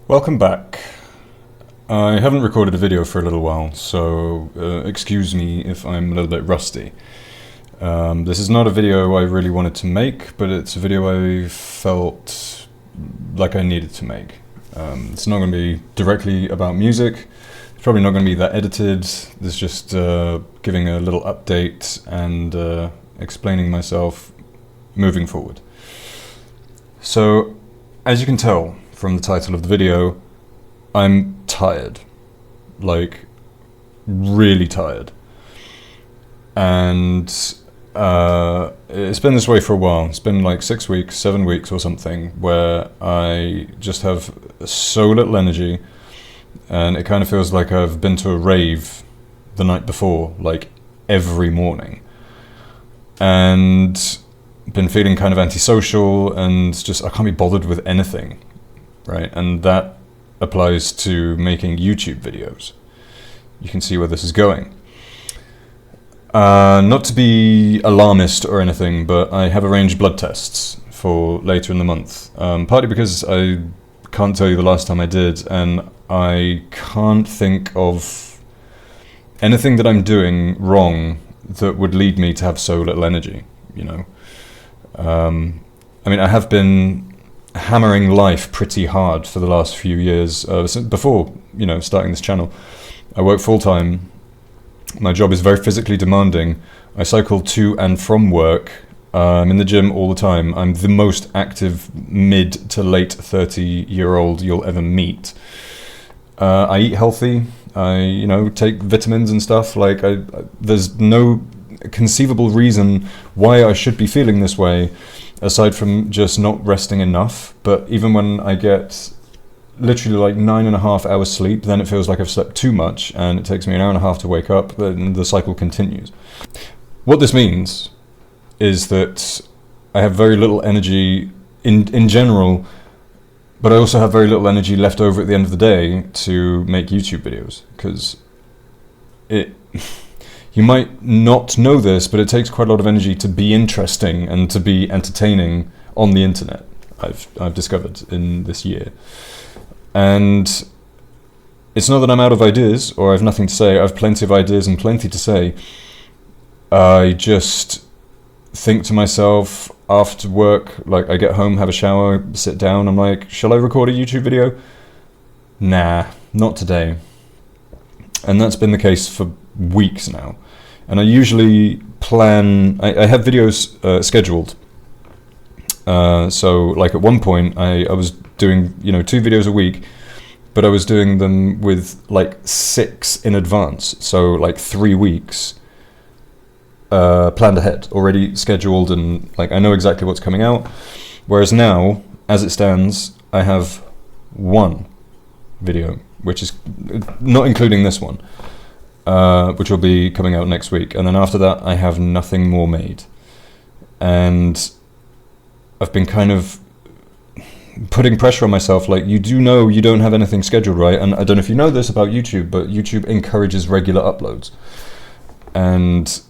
Welcome back. I haven't recorded a video for a little while, so excuse me if I'm a little bit rusty. This is not a video I really wanted to make, but it's a video I felt like I needed to make. It's not going to be directly about music. It's probably not going to be that edited. This is just giving a little update and explaining myself moving forward. So, as you can tell from the title of the video, I'm tired. Like, really tired. And it's been this way for a while. It's been like 6 weeks, 7 weeks or something, where I just have so little energy, and it kind of feels like I've been to a rave the night before, like every morning. And been feeling kind of antisocial, and just I can't be bothered with anything, right? And that applies to making YouTube videos. You can see where this is going. Not to be alarmist or anything, but I have arranged blood tests for later in the month. Partly because I can't tell you the last time I did, and I can't think of anything that I'm doing wrong that would lead me to have so little energy, you know. I mean, I have been hammering life pretty hard for the last few years, before, you know, starting this channel. I work full-time. My job is very physically demanding. I cycle to and from work. I'm in the gym all the time. I'm the most active mid to late 30-year-old you'll ever meet. I eat healthy. I, you know, take vitamins and stuff. Like, there's no conceivable reason why I should be feeling this way, aside from just not resting enough. But even when I get literally like 9.5 hours sleep, then it feels like I've slept too much, and it takes me an hour and a half to wake up, then the cycle continues. What this means is that I have very little energy in general, but I also have very little energy left over at the end of the day to make YouTube videos, because you might not know this, but it takes quite a lot of energy to be interesting and to be entertaining on the internet, I've discovered in this year. And it's not that I'm out of ideas or I have nothing to say. I have plenty of ideas and plenty to say. I just think to myself after work, like I get home, have a shower, sit down, I'm like, shall I record a YouTube video? Nah, not today. And that's been the case for weeks now. And I usually plan, I have videos scheduled. So like at one point I was doing, you know, 2 videos a week, but I was doing them with like 6 in advance. So like 3 weeks planned ahead, already scheduled, and like I know exactly what's coming out. Whereas now, as it stands, I have 1 video, which is not including this one, which will be coming out next week. And then after that, I have nothing more made. And I've been kind of putting pressure on myself, like, you do know you don't have anything scheduled, right? And I don't know if you know this about YouTube, but YouTube encourages regular uploads. And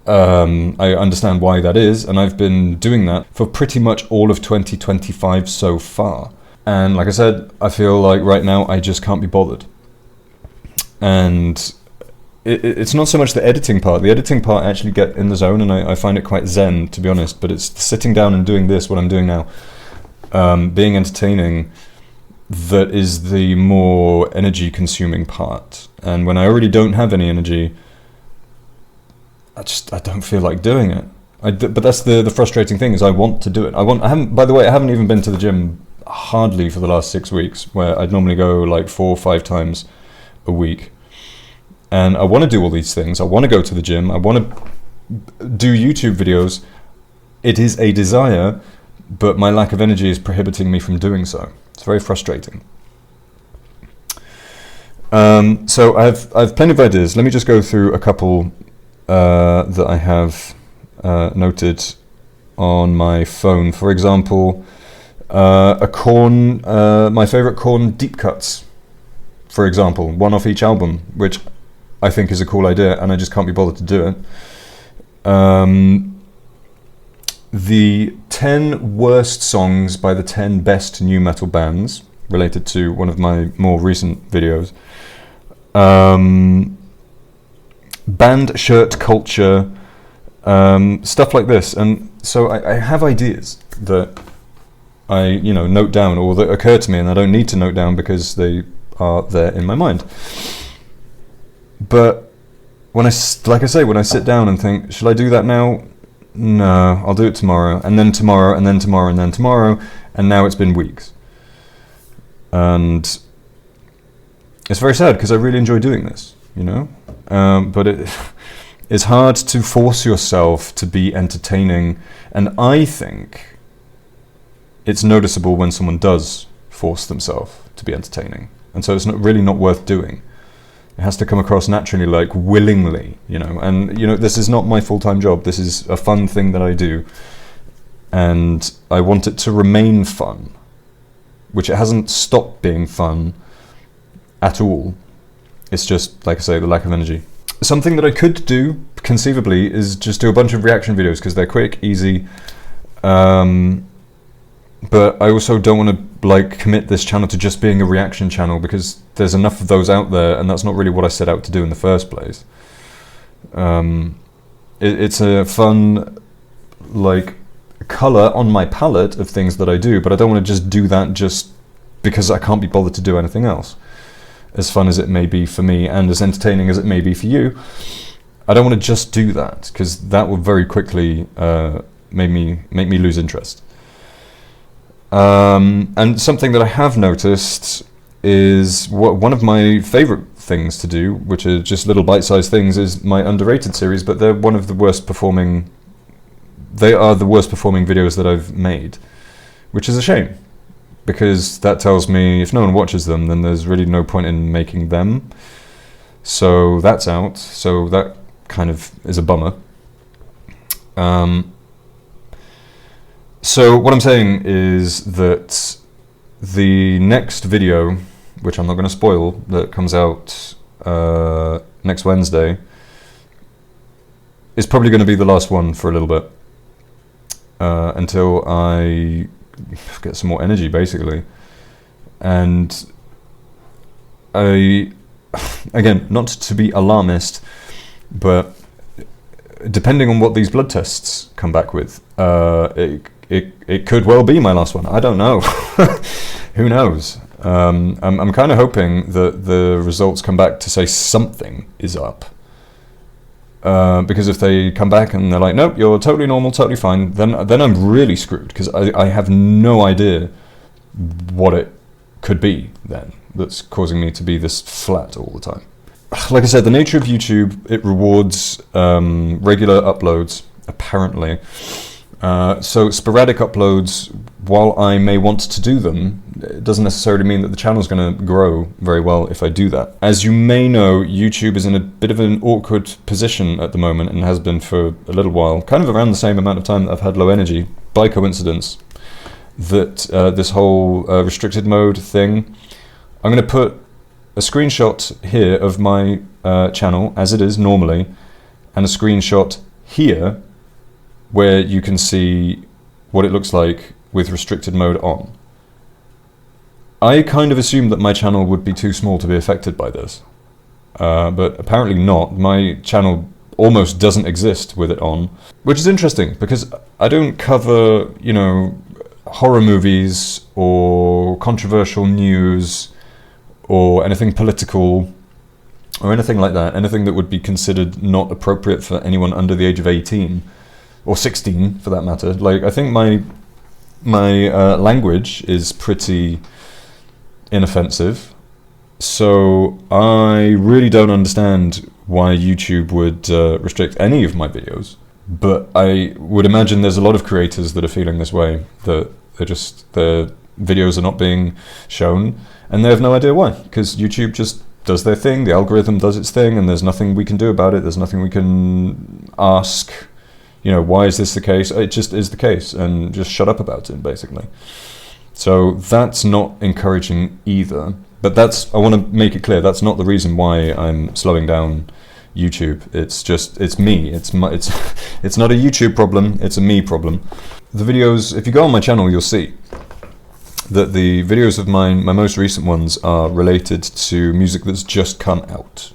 I understand why that is, and I've been doing that for pretty much all of 2025 so far. And like I said, I feel like right now I just can't be bothered. And it's not so much the editing part. The editing part I actually get in the zone, and I find it quite zen, to be honest. But it's sitting down and doing this, what I'm doing now, being entertaining, that is the more energy consuming part. And when I already don't have any energy, I don't feel like doing it. But that's the frustrating thing, is I want to do it. By the way, I haven't even been to the gym hardly for the last 6 weeks, where I'd normally go like 4 or 5 times a week. And I want to do all these things. I want to go to the gym. I want to do YouTube videos. It is a desire, but my lack of energy is prohibiting me from doing so. It's very frustrating. So I've plenty of ideas. Let me just go through a couple that I have noted on my phone. For example, my favorite Korn deep cuts, for example, 1 off each album, which I think is a cool idea, and I just can't be bothered to do it. The 10 worst songs by the 10 best new metal bands, related to one of my more recent videos. Band shirt culture, stuff like this. And so I have ideas that I note down, or that occur to me, and I don't need to note down because they are there in my mind. But when I sit down and think, should I do that now? No, I'll do it tomorrow, and then tomorrow, and then tomorrow, and then tomorrow, and now it's been weeks. And it's very sad because I really enjoy doing this, but it's hard to force yourself to be entertaining, and I think it's noticeable when someone does force themselves to be entertaining, and so it's really not worth doing. It has to come across naturally, like willingly, and this is not my full-time job. This is a fun thing that I do, and I want it to remain fun, which it hasn't stopped being fun at all. It's just, like I say, the lack of energy. Something that I could do, conceivably, is just do a bunch of reaction videos, because they're quick, easy, but I also don't want to commit this channel to just being a reaction channel, because there's enough of those out there, and that's not really what I set out to do in the first place. It's a fun colour on my palette of things that I do, but I don't want to just do that just because I can't be bothered to do anything else. As fun as it may be for me, and as entertaining as it may be for you, I don't want to just do that, because that will very quickly make me lose interest. And something that I have noticed is one of my favourite things to do, which are just little bite-sized things, is my underrated series, but they're one of the worst performing. They are the worst performing videos that I've made, which is a shame, because that tells me if no one watches them, then there's really no point in making them. So that's out. So that kind of is a bummer. So what I'm saying is that the next video, which I'm not going to spoil, that comes out next Wednesday, is probably going to be the last one for a little bit, until I get some more energy, basically. And again, not to be alarmist, but depending on what these blood tests come back with, it could well be my last one. I don't know. Who knows? I'm kind of hoping that the results come back to say something is up. Because if they come back and they're like, nope, you're totally normal, totally fine, then I'm really screwed, because I have no idea what it could be then that's causing me to be this flat all the time. Like I said, the nature of YouTube, it rewards regular uploads, apparently. So sporadic uploads, while I may want to do them, it doesn't necessarily mean that the channel's going to grow very well if I do that. As you may know, YouTube is in a bit of an awkward position at the moment, and has been for a little while, kind of around the same amount of time that I've had low energy, by coincidence, that this whole restricted mode thing. I'm going to put a screenshot here of my channel as it is normally, and a screenshot here where you can see what it looks like with restricted mode on. I kind of assumed that my channel would be too small to be affected by this, but apparently not. My channel almost doesn't exist with it on, which is interesting, because I don't cover, horror movies or controversial news or anything political or anything like that, anything that would be considered not appropriate for anyone under the age of 18 or 16 for that matter. I think my language is pretty inoffensive, so I really don't understand why YouTube would restrict any of my videos. But I would imagine there's a lot of creators that are feeling this way, that their videos are not being shown, and they have no idea why, because YouTube just does their thing, the algorithm does its thing, and there's nothing we can do about it, there's nothing we can ask, why is this the case? It just is the case, and just shut up about it, basically. So that's not encouraging either, but I want to make it clear, that's not the reason why I'm slowing down YouTube. It's me. It's not a YouTube problem. It's a me problem. The videos, if you go on my channel, you'll see that the videos of mine, my most recent ones, are related to music that's just come out,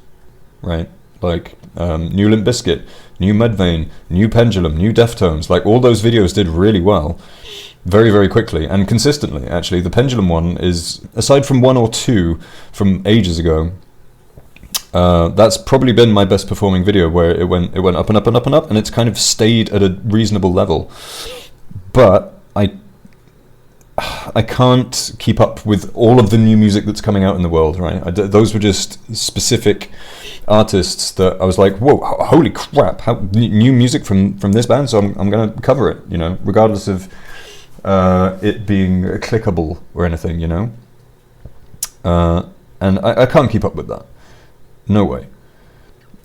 right? Like new Limp Bizkit, new Mudvayne, new Pendulum, new Deftones. Like all those videos did really well, very, very quickly and consistently. Actually, the Pendulum one is, aside from one or two from ages ago, that's probably been my best performing video, where it went up and up and up and up, and it's kind of stayed at a reasonable level. But I can't keep up with all of the new music that's coming out in the world, right? Those were just specific artists that I was like, whoa, holy crap, new music from this band, so I'm going to cover it, you know, regardless of it being clickable or anything, you know? And I can't keep up with that. No way.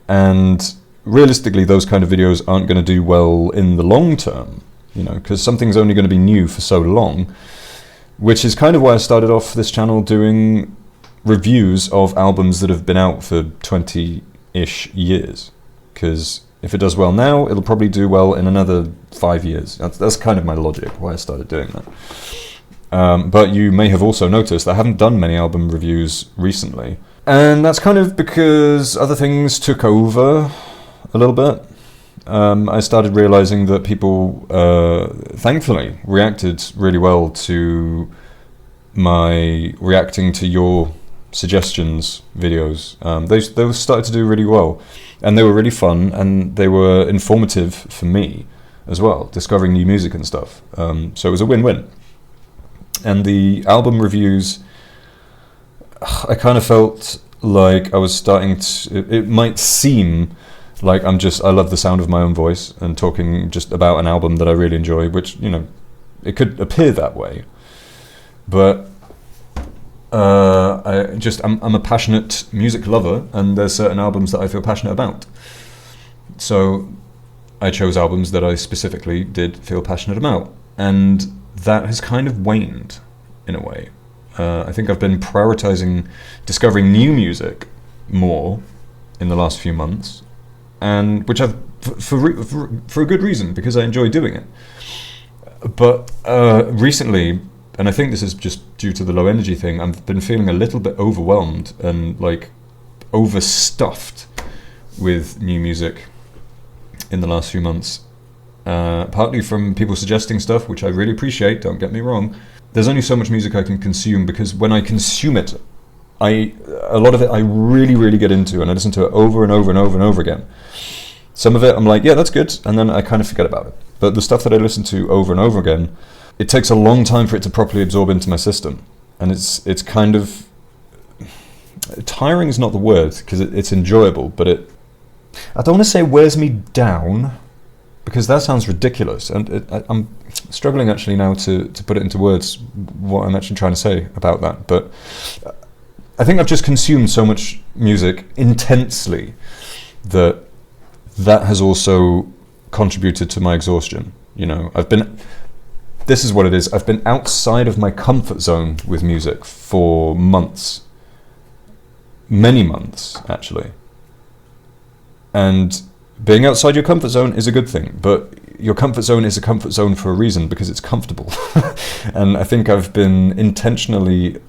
And realistically, those kind of videos aren't going to do well in the long term, you know, because something's only going to be new for so long, which is kind of why I started off this channel doing reviews of albums that have been out for 20-ish years. Because if it does well now, it'll probably do well in another 5 years. That's kind of my logic, why I started doing that. But you may have also noticed I haven't done many album reviews recently. And that's kind of because other things took over a little bit. I started realizing that people, thankfully, reacted really well to my reacting to your suggestions videos. They started to do really well, and they were really fun, and they were informative for me as well, discovering new music and stuff. So it was a win-win. And the album reviews, I kind of felt like I was starting to, it might seem like I love the sound of my own voice and talking just about an album that I really enjoy, which, you know, it could appear that way. But I'm a passionate music lover, and there's certain albums that I feel passionate about. So I chose albums that I specifically did feel passionate about, and that has kind of waned in a way. I think I've been prioritizing discovering new music more in the last few months, and which I've for a good reason, because I enjoy doing it. But recently, and I think this is just due to the low energy thing, I've been feeling a little bit overwhelmed and like overstuffed with new music in the last few months. Partly from people suggesting stuff, which I really appreciate, don't get me wrong. There's only so much music I can consume, because when I consume it, a lot of it I really, really get into, and I listen to it over and over and over and over again. Some of it I'm like, yeah, that's good, and then I kind of forget about it. But the stuff that I listen to over and over again, it takes a long time for it to properly absorb into my system. And it's kind of, tiring is not the word, because it's enjoyable, but I don't want to say wears me down, because that sounds ridiculous, and I'm struggling actually now to put it into words what I'm actually trying to say about that. But I think I've just consumed so much music intensely that has also contributed to my exhaustion. You know, this is what it is. I've been outside of my comfort zone with music for months, many months actually. And being outside your comfort zone is a good thing, but your comfort zone is a comfort zone for a reason, because it's comfortable. And I think I've been intentionally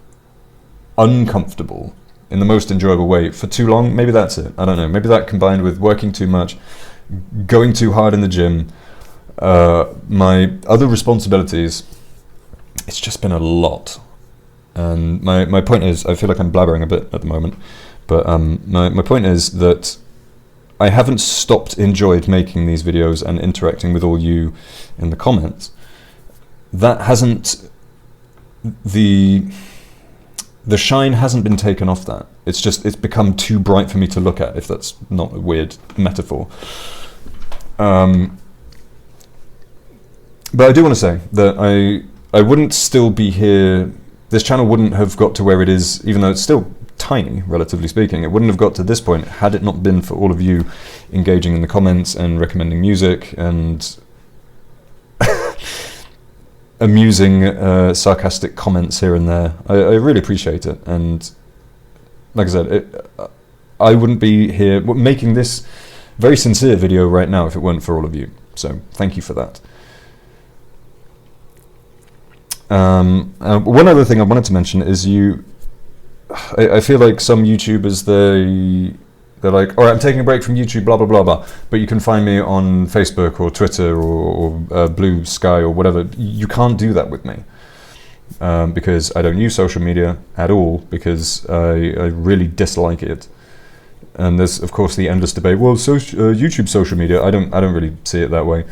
uncomfortable in the most enjoyable way for too long. Maybe that's it. I don't know. Maybe that combined with working too much, going too hard in the gym, my other responsibilities, it's just been a lot. And my point is, I feel like I'm blabbering a bit at the moment, but my point is that I haven't stopped enjoyed making these videos and interacting with all you in the comments. That hasn't, the shine hasn't been taken off that. It's become too bright for me to look at, if that's not a weird metaphor. But I do want to say that I wouldn't still be here, this channel wouldn't have got to where it is, even though it's still tiny, relatively speaking. It wouldn't have got to this point had it not been for all of you engaging in the comments and recommending music and amusing, sarcastic comments here and there. I really appreciate it, and like I said, I wouldn't be here making this very sincere video right now if it weren't for all of you. So thank you for that. One other thing I wanted to mention is I feel like some YouTubers, they're like, all right, I'm taking a break from YouTube, blah, blah, blah, blah, but you can find me on Facebook or Twitter or Blue Sky or whatever. You can't do that with me, because I don't use social media at all, because I really dislike it. And there's, of course, the endless debate, well, YouTube social media, I don't really see it that way.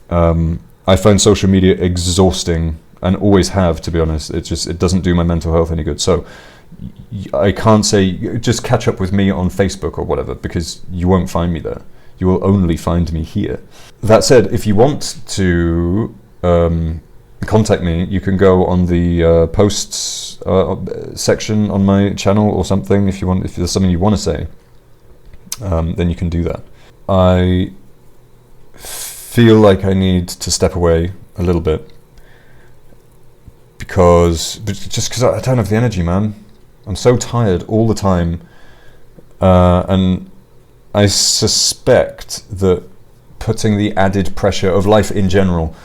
I find social media exhausting, and always have, to be honest. It doesn't do my mental health any good. So I can't say just catch up with me on Facebook or whatever, because you won't find me there. You will only find me here. That said, if you want to contact me, you can go on the posts section on my channel or something. If there's something you want to say, then you can do that. I feel like I need to step away a little bit, just because I don't have the energy, man. I'm so tired all the time, and I suspect that putting the added pressure of life in general,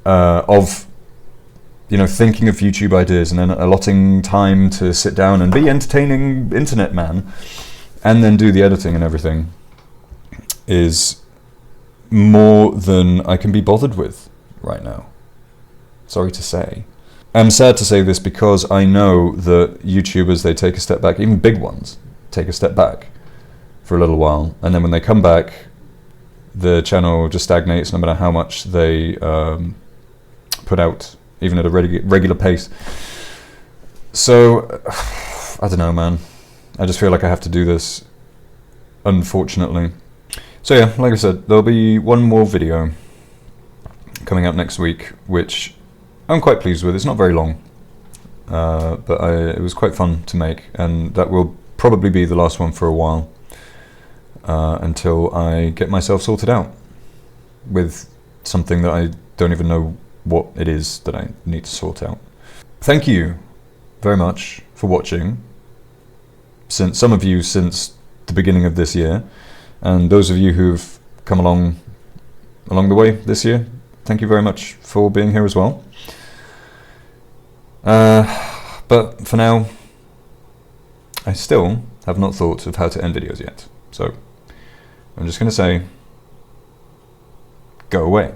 of thinking of YouTube ideas and then allotting time to sit down and be entertaining internet man, and then do the editing and everything, is more than I can be bothered with right now. Sorry to say. I'm sad to say this, because I know that YouTubers, they take a step back, even big ones take a step back for a little while, and then when they come back, the channel just stagnates no matter how much they put out, even at a regular pace. So, I don't know, man. I just feel like I have to do this, unfortunately. So yeah, like I said, there'll be one more video coming out next week, which I'm quite pleased with. It's not very long, but it was quite fun to make, and that will probably be the last one for a while, until I get myself sorted out with something that I don't even know what it is that I need to sort out. Thank you very much for watching, some of you since the beginning of this year, and those of you who've come along the way this year, thank you very much for being here as well. But for now, I still have not thought of how to end videos yet, so I'm just going to say, go away.